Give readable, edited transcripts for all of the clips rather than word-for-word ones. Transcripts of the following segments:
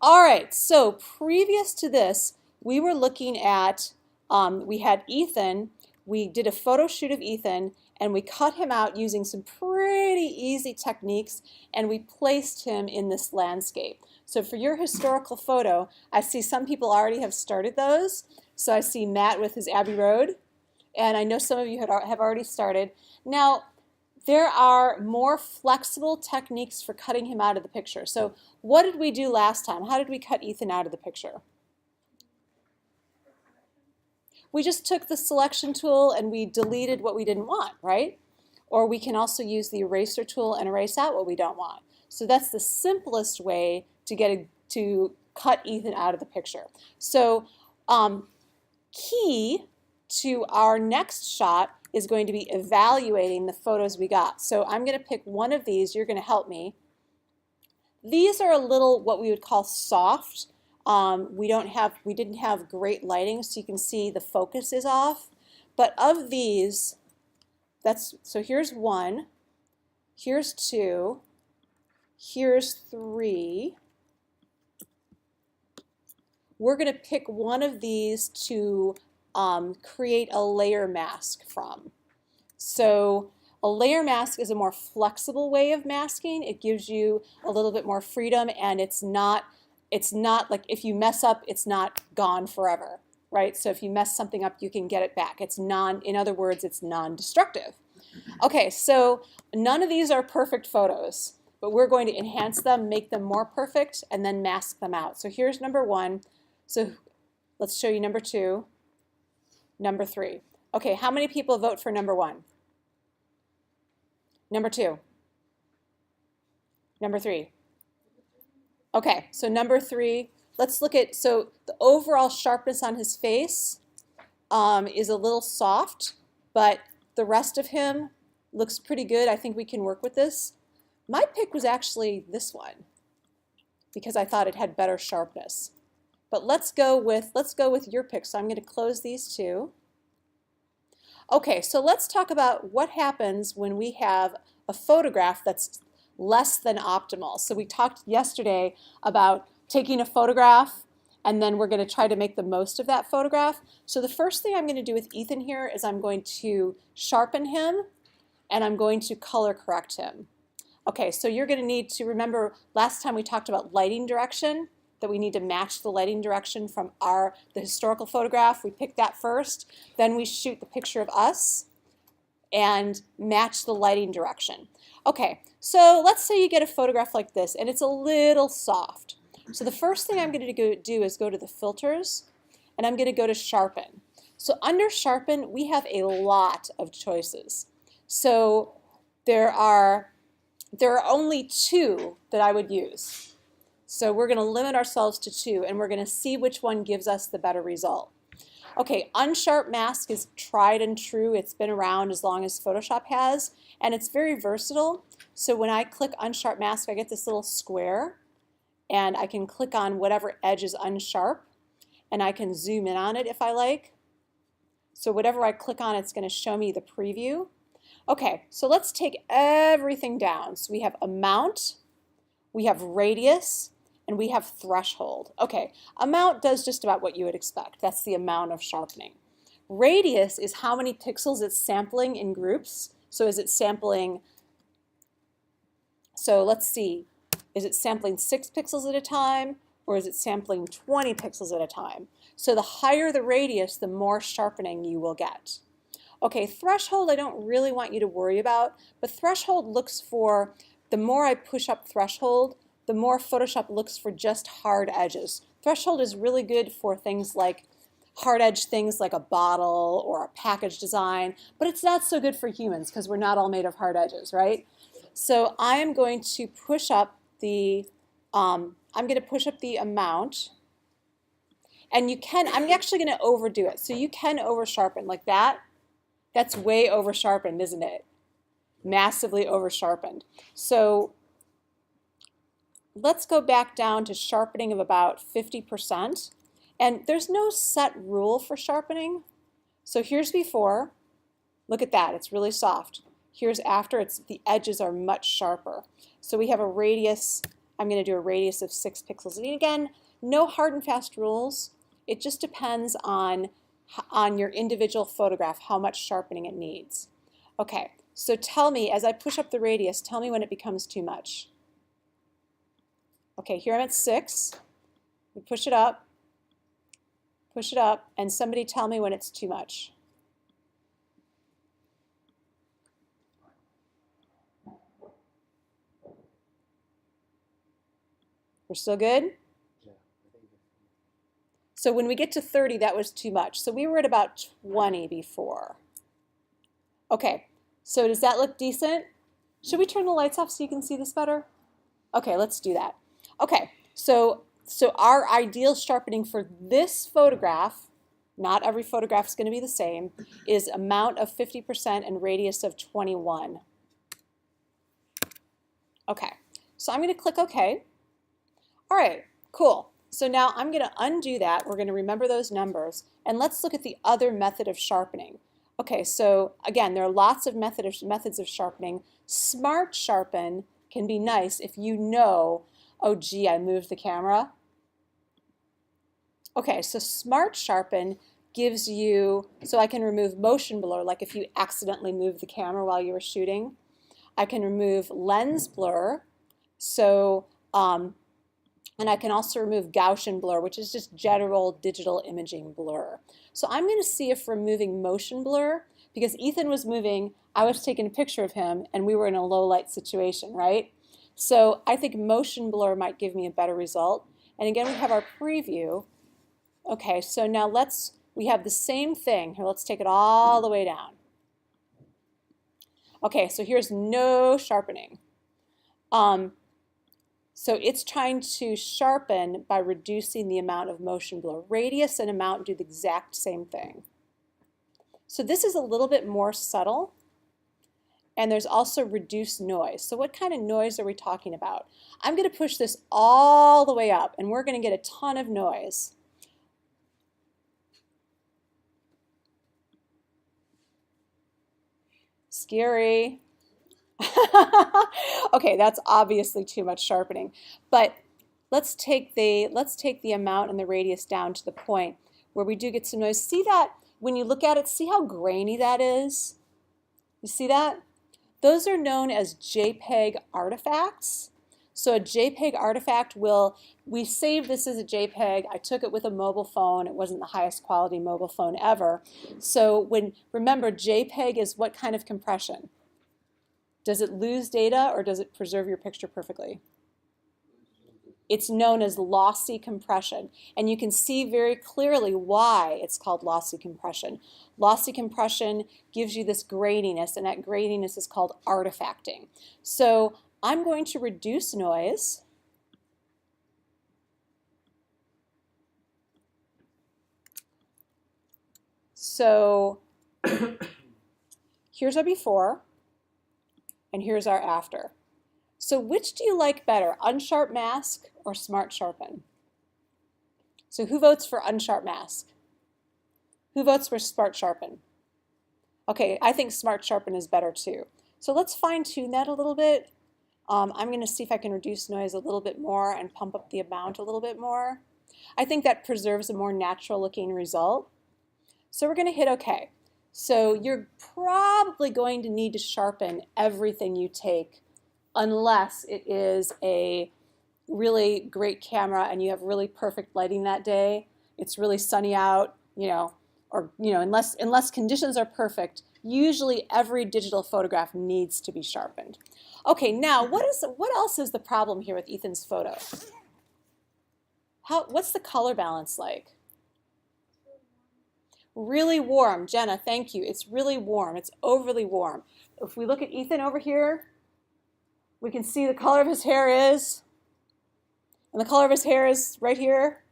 All right, so previous to this, we were looking at, we had Ethan, we did a photo shoot of Ethan, and we cut him out using some pretty easy techniques, and we placed him in this landscape. So for your historical photo, I see some people already have started those. So I see Matt with his Abbey Road, and I know some of you have already started. Now, there are more flexible techniques for cutting him out of the picture. So what did we do last time? How did we cut Ethan out of the picture? We just took the selection tool and we deleted what we didn't want, right? Or we can also use the eraser tool and erase out what we don't want. So that's the simplest way to cut Ethan out of the picture. So key to our next shot is going to be evaluating the photos we got. So I'm going to pick one of these. You're going to help me. These are a little what we would call soft. We didn't have great lighting, so you can see the focus is off. But of these, so here's one, here's two, here's three. We're going to pick one of these to create a layer mask from. So a layer mask is a more flexible way of masking. It gives you a little bit more freedom, and it's not like if you mess up, it's not gone forever, right? So if you mess something up, you can get it back. In other words, it's non-destructive. Okay, so none of these are perfect photos, but we're going to enhance them, make them more perfect, and then mask them out. So here's number one. So let's show you number two, number three. Okay, how many people vote for number one? Number two? Number three? Okay, so number three, let's look at, so the overall sharpness on his face is a little soft, but the rest of him looks pretty good. I think we can work with this. My pick was actually this one because I thought it had better sharpness. But let's go with your pick. So I'm going to close these two. Okay, so let's talk about what happens when we have a photograph that's less than optimal. So we talked yesterday about taking a photograph and then we're going to try to make the most of that photograph. So the first thing I'm going to do with Ethan here is I'm going to sharpen him and I'm going to color correct him. Okay, so you're going to need to remember last time we talked about lighting direction, that we need to match the lighting direction from the historical photograph. We pick that first, then we shoot the picture of us and match the lighting direction. Okay, so let's say you get a photograph like this and it's a little soft. So the first thing I'm going to do is go to the filters and I'm going to go to sharpen. So under sharpen, we have a lot of choices. So there are only two that I would use. So we're going to limit ourselves to two, and we're going to see which one gives us the better result. Okay, unsharp mask is tried and true. It's been around as long as Photoshop has, and it's very versatile. So when I click unsharp mask, I get this little square, and I can click on whatever edge is unsharp, and I can zoom in on it if I like. So whatever I click on, it's going to show me the preview. Okay, so let's take everything down. So we have amount, we have radius, and we have threshold. Okay, amount does just about what you would expect. That's the amount of sharpening. Radius is how many pixels it's sampling in groups. So is it sampling, so let's see, is it sampling 6 pixels at a time, or is it sampling 20 pixels at a time? So the higher the radius, the more sharpening you will get. Okay, threshold I don't really want you to worry about, but threshold looks for, the more I push up threshold, the more Photoshop looks for just hard edges. Threshold is really good for things like hard edge things like a bottle or a package design, but it's not so good for humans because we're not all made of hard edges, right? So I am going to push up the, amount, and you can, I'm actually going to overdo it. So you can over sharpen like that. That's way over sharpened, isn't it? Massively over sharpened. So let's go back down to sharpening of about 50%. And there's no set rule for sharpening. So here's before. Look at that, it's really soft. Here's after, the edges are much sharper. So we have a radius I'm going to do a radius of 6 pixels. And again, no hard and fast rules. It just depends on your individual photograph how much sharpening it needs. Okay, so tell me, as I push up the radius, tell me when it becomes too much. Okay, here I'm at 6. We push it up, and somebody tell me when it's too much. We're still good? So when we get to 30, that was too much. So we were at about 20 before. Okay, so does that look decent? Should we turn the lights off so you can see this better? Okay, let's do that. Okay, so our ideal sharpening for this photograph, not every photograph is going to be the same, is amount of 50% and radius of 21. Okay, so I'm going to click OK. All right, cool. So now I'm going to undo that. We're going to remember those numbers. And let's look at the other method of sharpening. Okay, so again, there are lots of methods of sharpening. Smart sharpen can be nice if you know, oh gee, I moved the camera. Okay, so smart sharpen gives you, so I can remove motion blur, like if you accidentally moved the camera while you were shooting. I can remove lens blur, so and I can also remove Gaussian blur, which is just general digital imaging blur. So I'm going to see if removing motion blur, because Ethan was moving, I was taking a picture of him, and we were in a low light situation, right? So I think motion blur might give me a better result. And again, we have our preview. Okay, so now we have the same thing. Here, let's take it all the way down. Okay, so here's no sharpening. So it's trying to sharpen by reducing the amount of motion blur. Radius and amount do the exact same thing. So this is a little bit more subtle. And there's also reduced noise. So what kind of noise are we talking about? I'm going to push this all the way up, and we're going to get a ton of noise. Scary. Okay, that's obviously too much sharpening. But let's take the amount and the radius down to the point where we do get some noise. See that when you look at it, see how grainy that is? You see that? Those are known as JPEG artifacts. So a JPEG artifact we saved this as a JPEG. I took it with a mobile phone. It wasn't the highest quality mobile phone ever. So remember, JPEG is what kind of compression? Does it lose data or does it preserve your picture perfectly? It's known as lossy compression, and you can see very clearly why it's called lossy compression. Lossy compression gives you this graininess, and that graininess is called artifacting. So I'm going to reduce noise. So here's our before, and here's our after. So which do you like better, unsharp mask or smart sharpen? So who votes for unsharp mask? Who votes for smart sharpen? Okay, I think smart sharpen is better too. So let's fine tune that a little bit. I'm going to see if I can reduce noise a little bit more and pump up the amount a little bit more. I think that preserves a more natural looking result. So we're going to hit OK. So you're probably going to need to sharpen everything you take unless it is a really great camera and you have really perfect lighting that day. It's really sunny out, unless conditions are perfect, usually every digital photograph needs to be sharpened. Okay, now what else is the problem here with Ethan's photo? What's the color balance like? Really warm. Jenna, thank you. It's really warm. It's overly warm. If we look at Ethan over here, we can see the color of his hair is, and the color of his hair is right here.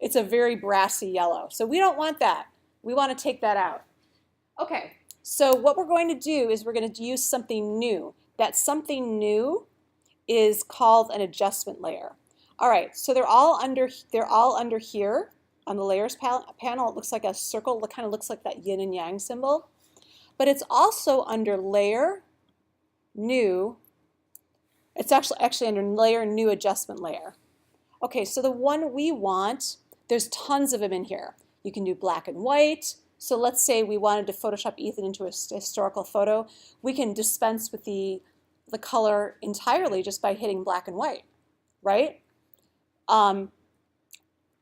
It's a very brassy yellow. So we don't want that. We want to take that out. Okay, so what we're going to do is we're going to use something new. That something new is called an adjustment layer. All right, so they're all under here on the layers panel. It looks like a circle. It kind of looks like that yin and yang symbol. But it's also under layer, new, It's actually under layer, new adjustment layer. Okay, so the one we want, there's tons of them in here. You can do black and white. So let's say we wanted to Photoshop Ethan into a historical photo. We can dispense with the color entirely just by hitting black and white, right? Now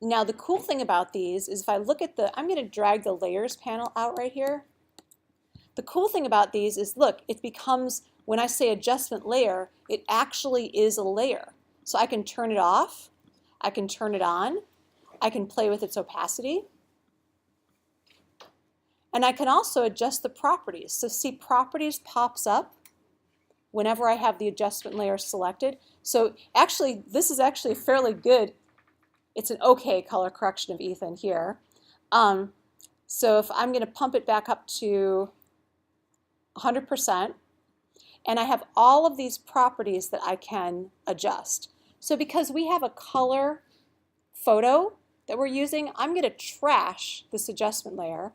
the cool thing about these is if I look at I'm going to drag the layers panel out right here. The cool thing about these is, look, it becomes, when I say adjustment layer, it actually is a layer. So I can turn it off, I can turn it on, I can play with its opacity, and I can also adjust the properties. So see, properties pops up whenever I have the adjustment layer selected. So actually, this is actually fairly good. It's an okay color correction of Ethan here. So if I'm going to pump it back up to 100%, and I have all of these properties that I can adjust. So because we have a color photo that we're using, I'm going to trash this adjustment layer,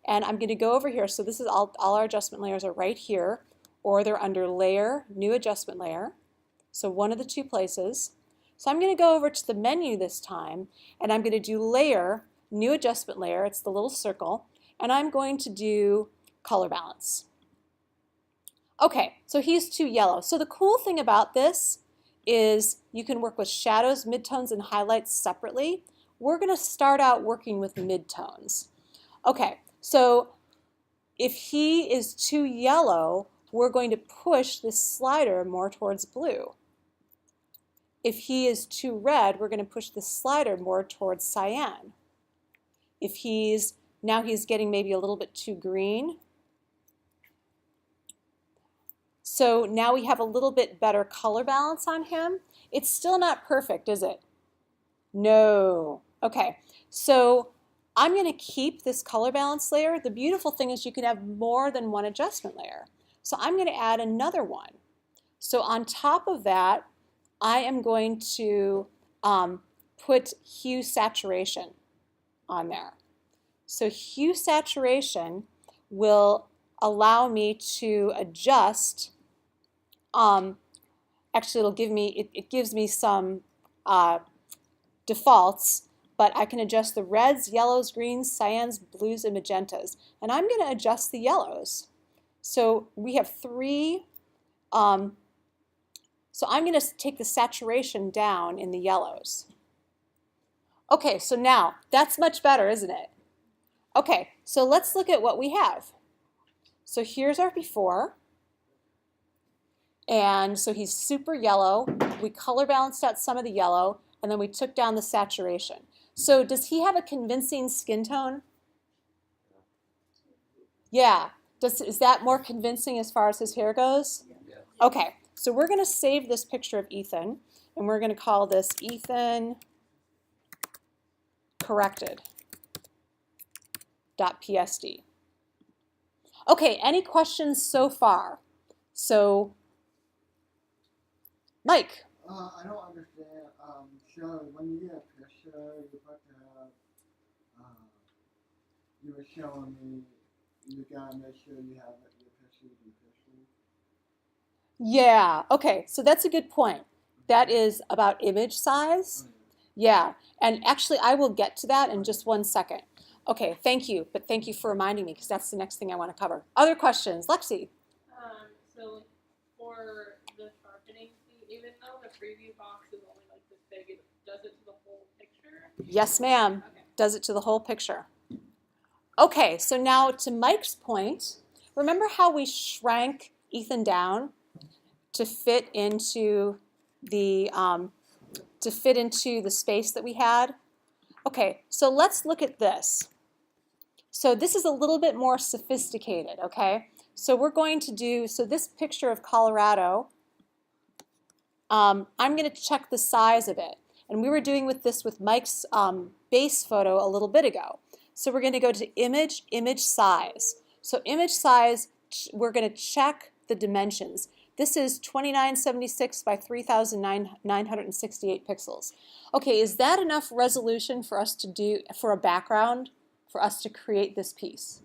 and I'm going to go over here. So this is all our adjustment layers are right here, or they're under layer, new adjustment layer. So one of the two places. So I'm going to go over to the menu this time, and I'm going to do layer, new adjustment layer. It's the little circle, and I'm going to do color balance. Okay, so he's too yellow. So the cool thing about this is you can work with shadows, midtones, and highlights separately. We're going to start out working with midtones. Okay, so if he is too yellow, we're going to push this slider more towards blue. If he is too red, we're going to push the slider more towards cyan. If now he's getting maybe a little bit too green. So now we have a little bit better color balance on him. It's still not perfect, is it? No. Okay, so I'm going to keep this color balance layer. The beautiful thing is you can have more than one adjustment layer. So I'm going to add another one. So on top of that, I am going to put hue saturation on there. So hue saturation will allow me to adjust. Actually, it gives me some defaults, but I can adjust the reds, yellows, greens, cyans, blues, and magentas. And I'm going to adjust the yellows. So we have three. So I'm going to take the saturation down in the yellows. Okay, so now that's much better, isn't it? Okay, so let's look at what we have. So here's our before. And so he's super yellow. We color balanced out some of the yellow, and then we took down the saturation. So does he have a convincing skin tone? Yeah. Is that more convincing as far as his hair goes? Okay, so we're going to save this picture of Ethan, and we're going to call this Ethan corrected.psd. Okay, any questions so far? So, Mike. I don't understand. So when you get a picture, you have to have. You were showing me. You gotta make sure you have your pictures in pictures. Yeah. Okay. So that's a good point. That is about image size. Yeah. And actually, I will get to that in just 1 second. Okay. Thank you. But thank you for reminding me because that's the next thing I want to cover. Other questions, Lexi? So for the sharpening, even though the preview box is only like this big, it does it to the whole picture? Yes, ma'am. Okay. Does it to the whole picture. Okay, so now to Mike's point, remember how we shrank Ethan down to fit into the space that we had? Okay, so let's look at this. So this is a little bit more sophisticated, okay? So we're going to do, so this picture of Colorado, I'm going to check the size of it. And we were doing this with Mike's base photo a little bit ago. So we're going to go to image, image size. So image size, we're going to check the dimensions. This is 2976 by 3,968 pixels. Okay, is that enough resolution for us to do, for a background, for us to create this piece?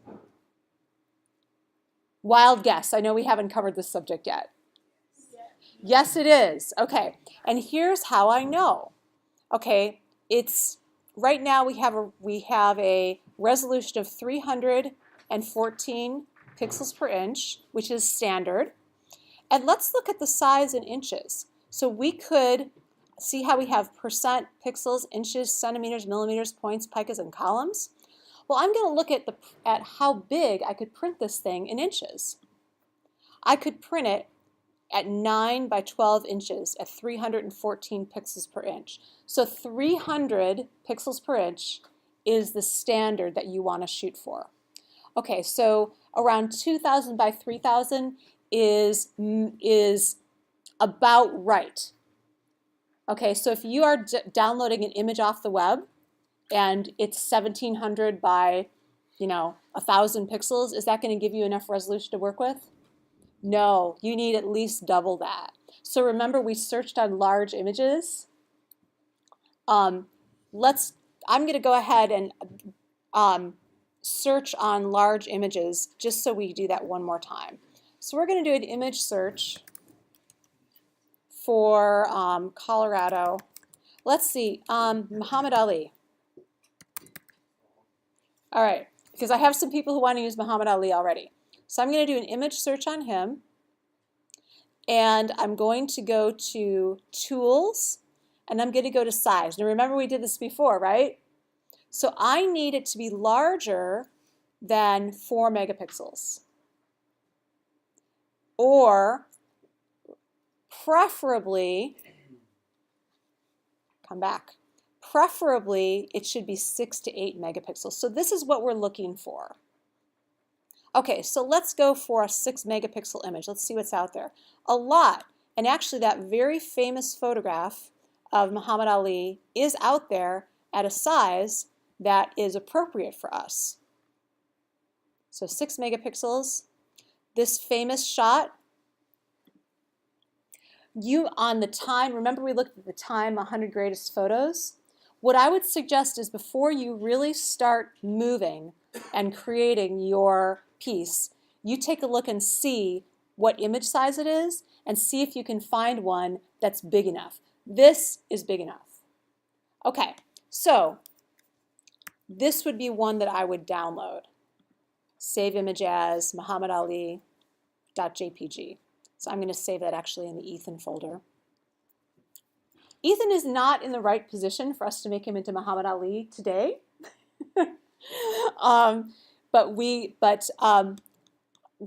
Wild guess. I know we haven't covered this subject yet. Yes, it is. Okay, and here's how I know. Okay, it's right now we have a resolution of 314 pixels per inch, which is standard. And let's look at the size in inches. So we could see how we have percent, pixels, inches, centimeters, millimeters, points, picas, and columns. Well, I'm going to look at how big I could print this thing in inches. I could print it at 9 by 12 inches at 314 pixels per inch. So 300 pixels per inch is the standard that you want to shoot for. Okay, so around 2,000 by 3,000 is about right. Okay, so if you are downloading an image off the web and it's 1,700 by, 1,000 pixels, is that going to give you enough resolution to work with? No, you need at least double that. So remember, we searched on large images. I'm going to go ahead and search on large images just so we do that one more time. So we're going to do an image search for Colorado. Let's see, Muhammad Ali. All right, because I have some people who want to use Muhammad Ali already. So I'm going to do an image search on him. And I'm going to go to Tools, and I'm going to go to Size. Now remember we did this before, right? So I need it to be larger than 4 megapixels. Or preferably, come back, preferably it should be 6 to 8 megapixels. So this is what we're looking for. Okay, so let's go for a 6 megapixel image. Let's see what's out there. A lot. And actually that very famous photograph of Muhammad Ali is out there at a size that is appropriate for us. So 6 megapixels. This famous shot, on the time, remember we looked at the time 100 greatest photos? What I would suggest is before you really start moving and creating your piece, you take a look and see what image size it is and see if you can find one that's big enough. This is big enough. Okay, so this would be one that I would download. Save image as muhammadali.jpg. So I'm going to save that actually in the Ethan folder. Ethan is not in the right position for us to make him into Muhammad Ali today.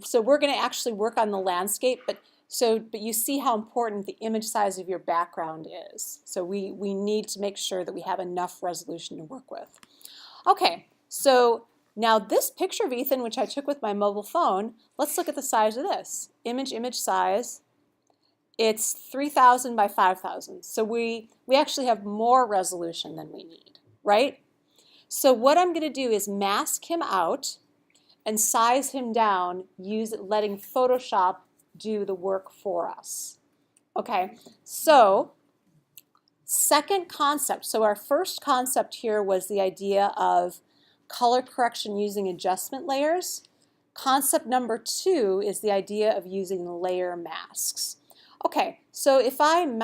So we're going to actually work on the landscape, but you see how important the image size of your background is. So we need to make sure that we have enough resolution to work with. Okay, so now this picture of Ethan, which I took with my mobile phone, let's look at the size of this. Image size. It's 3,000 by 5,000. So we actually have more resolution than we need, right? So what I'm going to do is mask him out and size him down, letting Photoshop do the work for us. Okay, so second concept. So our first concept here was the idea of color correction using adjustment layers. Concept number 2 is the idea of using layer masks. Okay, so if I'm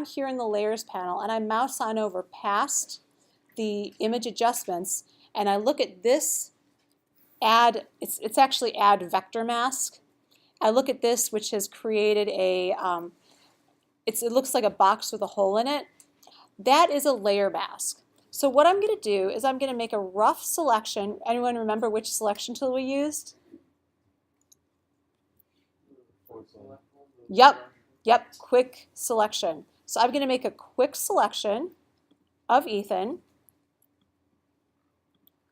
here in the layers panel and I mouse on over past the image adjustments and I look at this it's actually add vector mask. I look at this, which has created it looks like a box with a hole in it. That is a layer mask. So what I'm going to do is I'm going to make a rough selection. Anyone remember which selection tool we used? Yep, quick selection. So I'm going to make a quick selection of Ethan.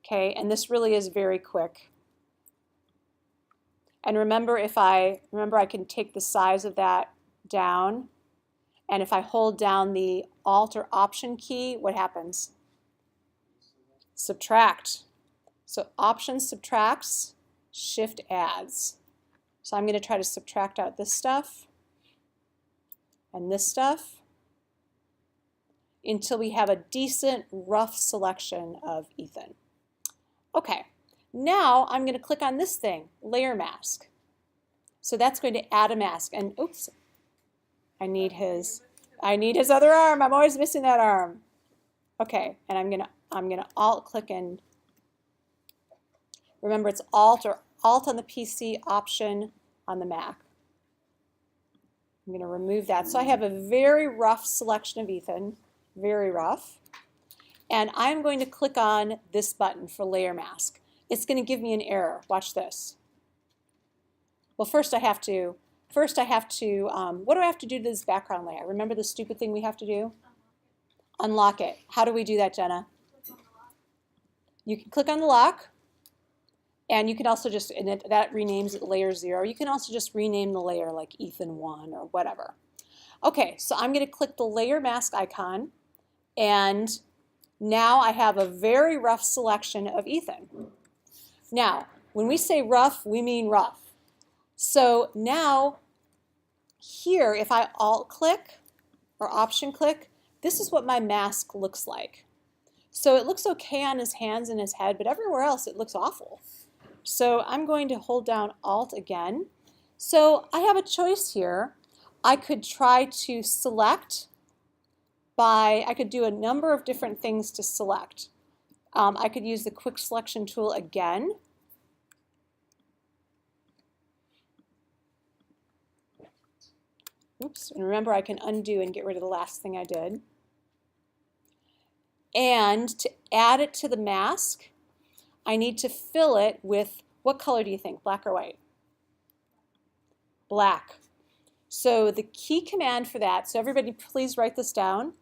Okay, and this really is very quick. And remember, I can take the size of that down, and if I hold down the Alt or Option key, what happens? Subtract. So Option subtracts, Shift adds. So I'm going to try to subtract out this stuff and this stuff until we have a decent rough selection of Ethan. Okay, now I'm going to click on this thing, Layer Mask. So that's going to add a mask. And oops, I need his other arm. I'm always missing that arm. Okay, and I'm gonna alt click and remember it's alt on the PC, option on the Mac. I'm gonna remove that. So I have a very rough selection of Ethan, very rough. And I'm going to click on this button for layer mask. It's going to give me an error. Watch this. Well, first I have to, what do I have to do to this background layer? Remember the stupid thing we have to do? Unlock it. How do we do that, Jenna? You can click on the lock, and you can also just, and that renames it layer 0. You can also just rename the layer like Ethan 1 or whatever. Okay, so I'm going to click the layer mask icon, and now I have a very rough selection of Ethan. Now, when we say rough, we mean rough. So now here, if I alt click or option click, this is what my mask looks like. So it looks okay on his hands and his head, but everywhere else it looks awful. So I'm going to hold down alt again. So I have a choice here. I could try to select I could do a number of different things to select. I could use the quick selection tool again. Oops, and remember I can undo and get rid of the last thing I did. And to add it to the mask, I need to fill it with, what color do you think, black or white? Black. So the key command for that, so everybody please write this down.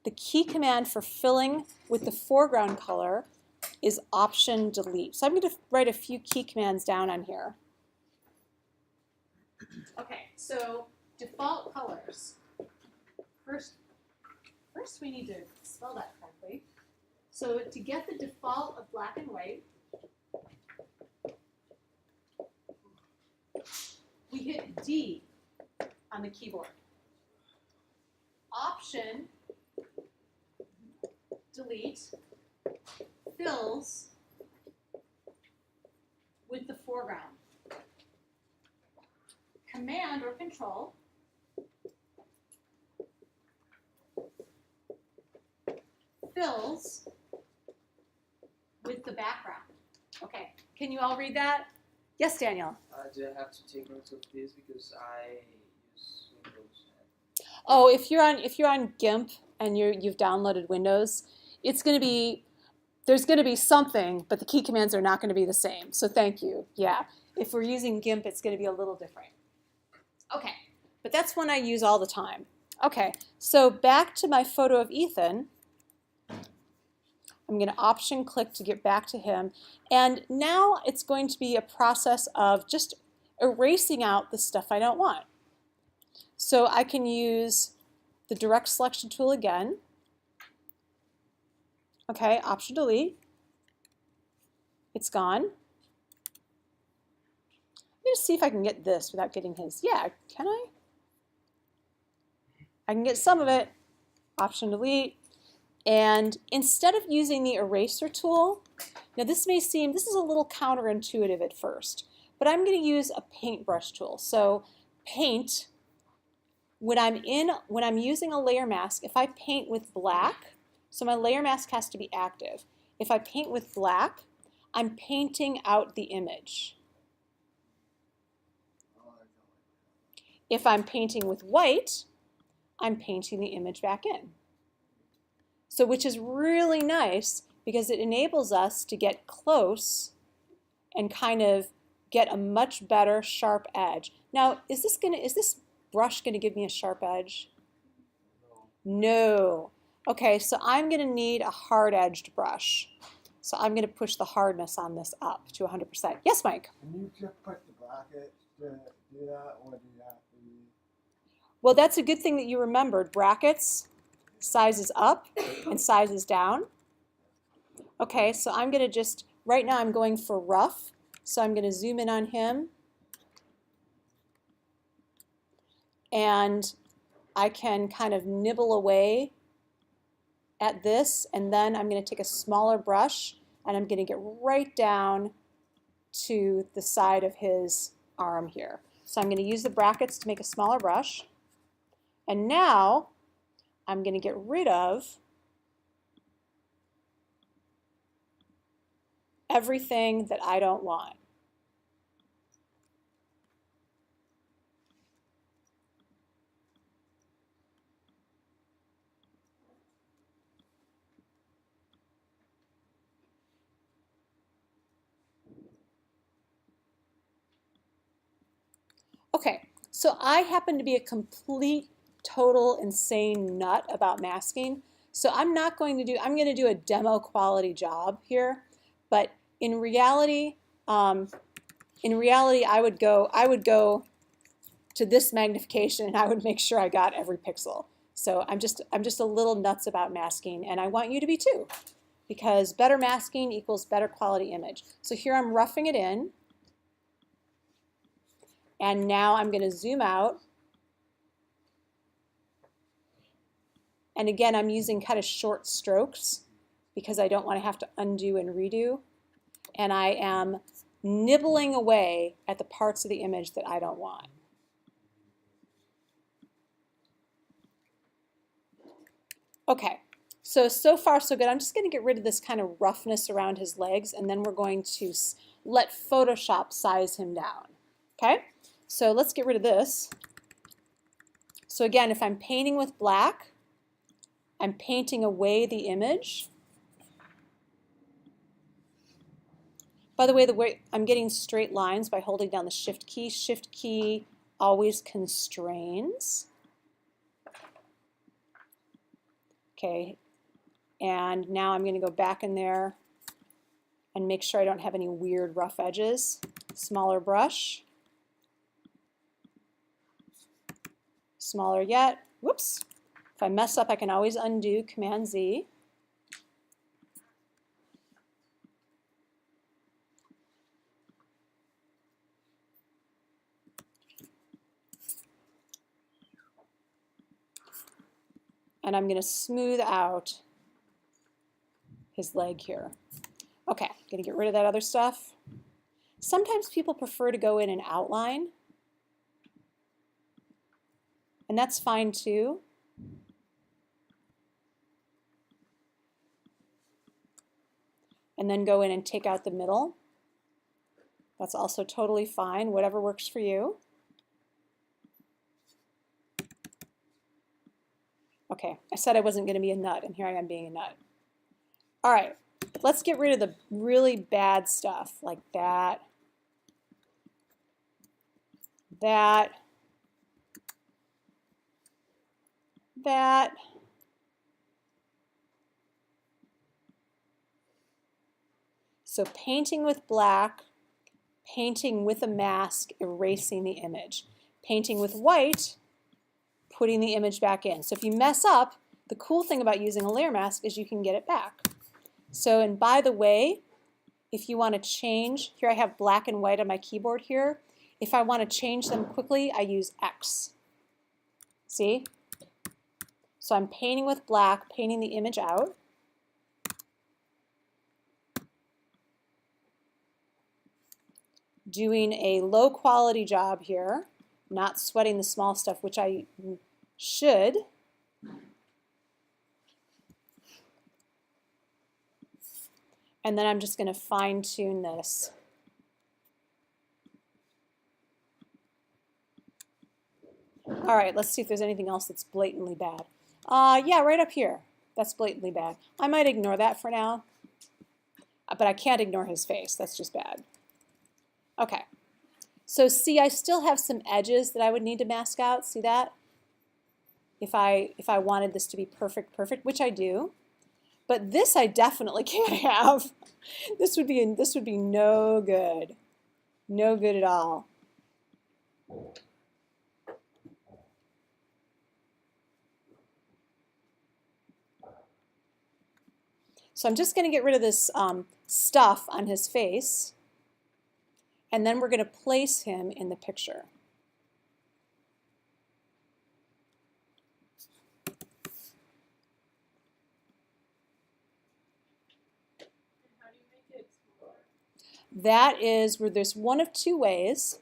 The key command for filling with the foreground color is option delete. So I'm going to write a few key commands down on here. Okay, so default colors. First we need to spell that correctly. So to get the default of black and white, we hit D on the keyboard. Option delete fills with the foreground. Command or control fills with the background. Okay, can you all read that? Yes, Daniel. Do I have to take notes of this because I use Windows? Oh, if you're on GIMP and you've downloaded Windows, it's going to be, there's going to be something, but the key commands are not going to be the same. So thank you. Yeah, if we're using GIMP, it's going to be a little different. Okay, but that's one I use all the time. Okay, so back to my photo of Ethan. I'm going to option click to get back to him. And now it's going to be a process of just erasing out the stuff I don't want. So I can use the direct selection tool again. Okay, option delete. It's gone. I'm going to see if I can get this without getting his. Yeah, can I? I can get some of it. Option delete. And instead of using the eraser tool, now this is a little counterintuitive at first, but I'm going to use a paintbrush tool. So paint, when I'm using a layer mask, if I paint with black, so my layer mask has to be active. If I paint with black, I'm painting out the image. If I'm painting with white, I'm painting the image back in. So which is really nice because it enables us to get close and kind of get a much better sharp edge. Now, is this brush gonna give me a sharp edge? No. Okay, so I'm gonna need a hard-edged brush. So I'm gonna push the hardness on this up to 100%. Yes, Mike? Can you just put the brackets to do that, or do you have to use? Well, that's a good thing that you remembered. Brackets, sizes up and sizes down. Okay, so I'm going to just, right now I'm going for rough, so I'm going to zoom in on him. And I can kind of nibble away at this, and then I'm going to take a smaller brush, and I'm going to get right down to the side of his arm here. So I'm going to use the brackets to make a smaller brush. And now I'm going to get rid of everything that I don't want. Okay, so I happen to be a complete, total, insane nut about masking. So I'm going to do a demo quality job here, but in reality, I would go to this magnification and I would make sure I got every pixel. So I'm just a little nuts about masking, and I want you to be too, because better masking equals better quality image. So here I'm roughing it in, and now I'm going to zoom out. And again, I'm using kind of short strokes because I don't want to have to undo and redo. And I am nibbling away at the parts of the image that I don't want. Okay, so far so good. I'm just going to get rid of this kind of roughness around his legs, and then we're going to let Photoshop size him down. Okay, so let's get rid of this. So again, if I'm painting with black, I'm painting away the image. By the way I'm getting straight lines by holding down the Shift key. Shift key always constrains. Okay, and now I'm going to go back in there and make sure I don't have any weird rough edges. Smaller brush. Smaller yet. Whoops. If I mess up, I can always undo, Command Z. And I'm going to smooth out his leg here. Okay, I'm going to get rid of that other stuff. Sometimes people prefer to go in and outline, and that's fine too. And then go in and take out the middle. That's also totally fine, whatever works for you. Okay, I said I wasn't going to be a nut, and here I am being a nut. All right, let's get rid of the really bad stuff, like that, that, that. So painting with black, painting with a mask, erasing the image. Painting with white, putting the image back in. So if you mess up, the cool thing about using a layer mask is you can get it back. So, and by the way, if you want to change, here I have black and white on my keyboard here. If I want to change them quickly, I use X. See? So I'm painting with black, painting the image out. Doing a low quality job here, not sweating the small stuff, which I should. And then I'm just going to fine tune this. All right, let's see if there's anything else that's blatantly bad. Yeah, right up here. That's blatantly bad. I might ignore that for now, but I can't ignore his face. That's just bad. Okay, so see, I still have some edges that I would need to mask out. See that? If I wanted this to be perfect, which I do. But this I definitely can't have. This would be no good. No good at all. So I'm just going to get rid of this stuff on his face, and then we're going to place him in the picture. That is where there's one of two ways.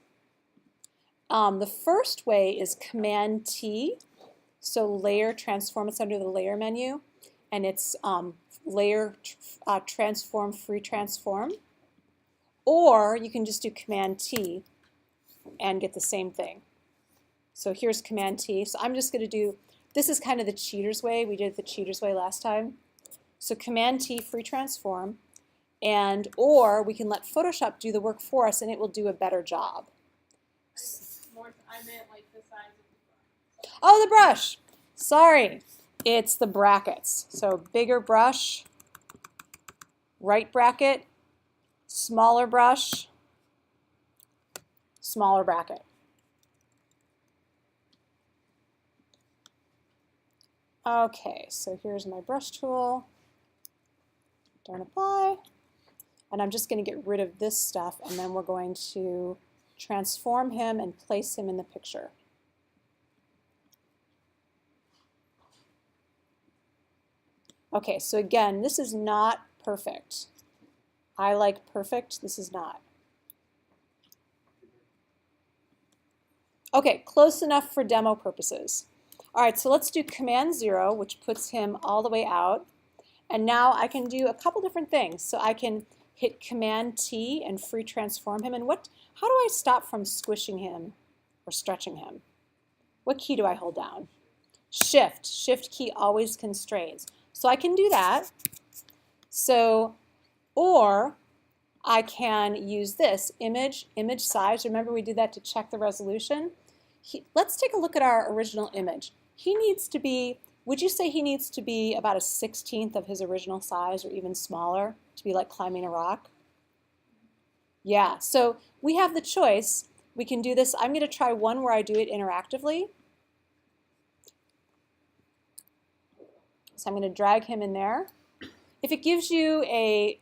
The first way is Command T. So layer transform, it's under the layer menu, and it's layer transform free transform. Or you can just do Command T and get the same thing. So here's Command T. So I'm just going to do, this is kind of the cheater's way. We did it the cheater's way last time. So Command T, free transform, and or we can let Photoshop do the work for us and it will do a better job. I meant like the size of the brush. Oh, the brush. Sorry. It's the brackets. So bigger brush, right bracket, smaller brush, smaller bracket. Okay, so here's my brush tool. Don't apply. And I'm just going to get rid of this stuff, and then we're going to transform him and place him in the picture. Okay, so again, this is not perfect. I like perfect. This is not. Okay, close enough for demo purposes. All right, so let's do Command 0, which puts him all the way out. And now I can do a couple different things. So I can hit Command T and free transform him. And how do I stop from squishing him or stretching him? What key do I hold down? Shift. Shift key always constrains. So I can do that. So, or I can use this, image size. Remember we did that to check the resolution? Let's take a look at our original image. He needs to be, would you say he needs to be about a 1/16 of his original size or even smaller to be like climbing a rock? Yeah, so we have the choice. We can do this. I'm going to try one where I do it interactively. So I'm going to drag him in there. If it gives you a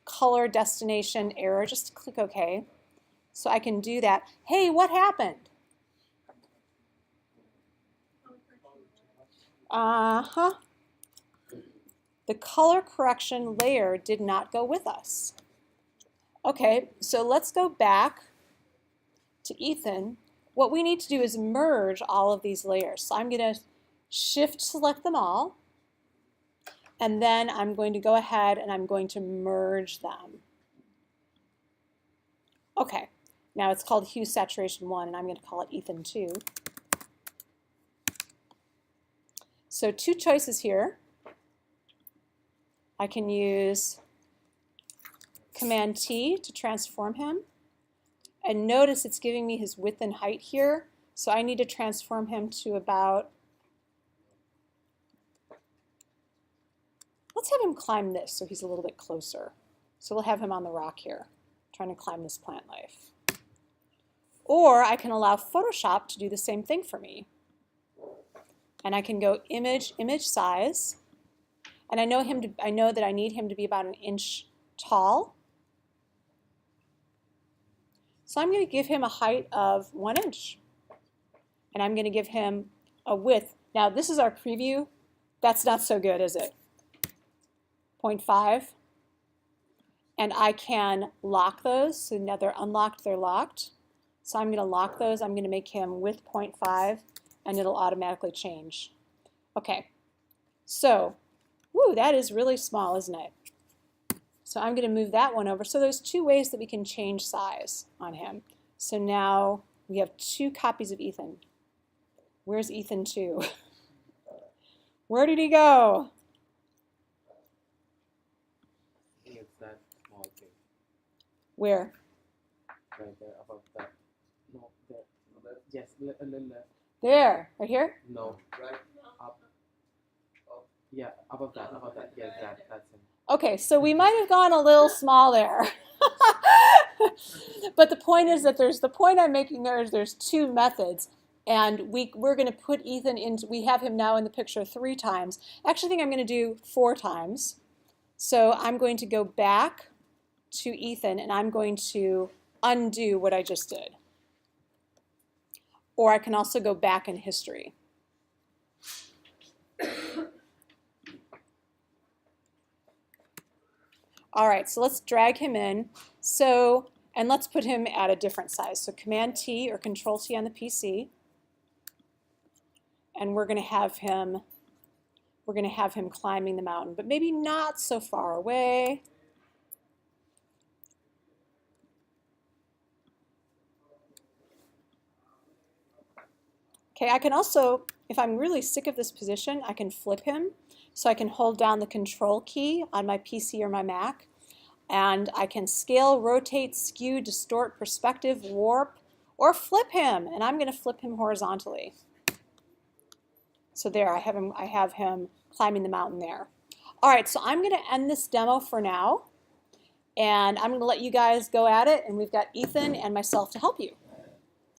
color destination error, just click OK. So I can do that. Hey, what happened? The color correction layer did not go with us. Okay, so let's go back to Ethan. What we need to do is merge all of these layers. So I'm going to shift select them all. And then I'm going to go ahead and I'm going to merge them. Okay, now it's called Hue Saturation 1, and I'm going to call it Ethan 2. So two choices here. I can use Command T to transform him. And notice it's giving me his width and height here. So I need to transform him to about, let's have him climb this so he's a little bit closer. So we'll have him on the rock here, trying to climb this plant life. Or I can allow Photoshop to do the same thing for me. And I can go image size. And I know that I need him to be about 1 inch tall. So I'm going to give him a height of 1 inch. And I'm going to give him a width. Now this is our preview. That's not so good, is it? 0.5. And I can lock those. So now they're unlocked, they're locked. So I'm going to lock those. I'm going to make him width 0.5, and it'll automatically change. Okay. So, woo, that is really small, isn't it? So I'm going to move that one over. So there's two ways that we can change size on him. So now we have 2 copies of Ethan. Where's Ethan 2? Where did he go? I think it's that small thing. Where? Right there, above that. No, there. Yes, a little left. There, right here? No, Right? up. Yeah, above that, Yes, that's him. Okay, so we might have gone a little small there. But the point is that the point I'm making there is there's 2 methods. And we're going to put Ethan into, we have him now in the picture 3 times. Actually, I think I'm going to do 4 times. So I'm going to go back to Ethan and I'm going to undo what I just did. Or I can also go back in history. All right, so let's drag him in. So, and let's put him at a different size. So Command T or Control T on the PC. and we're going to have him climbing the mountain, but maybe not so far away. Okay, I can also, if I'm really sick of this position, I can flip him. So I can hold down the control key on my PC or my Mac, and I can scale, rotate, skew, distort, perspective, warp, or flip him. And I'm going to flip him horizontally. So there, I have him climbing the mountain there. All right, so I'm going to end this demo for now, and I'm going to let you guys go at it, and we've got Ethan and myself to help you.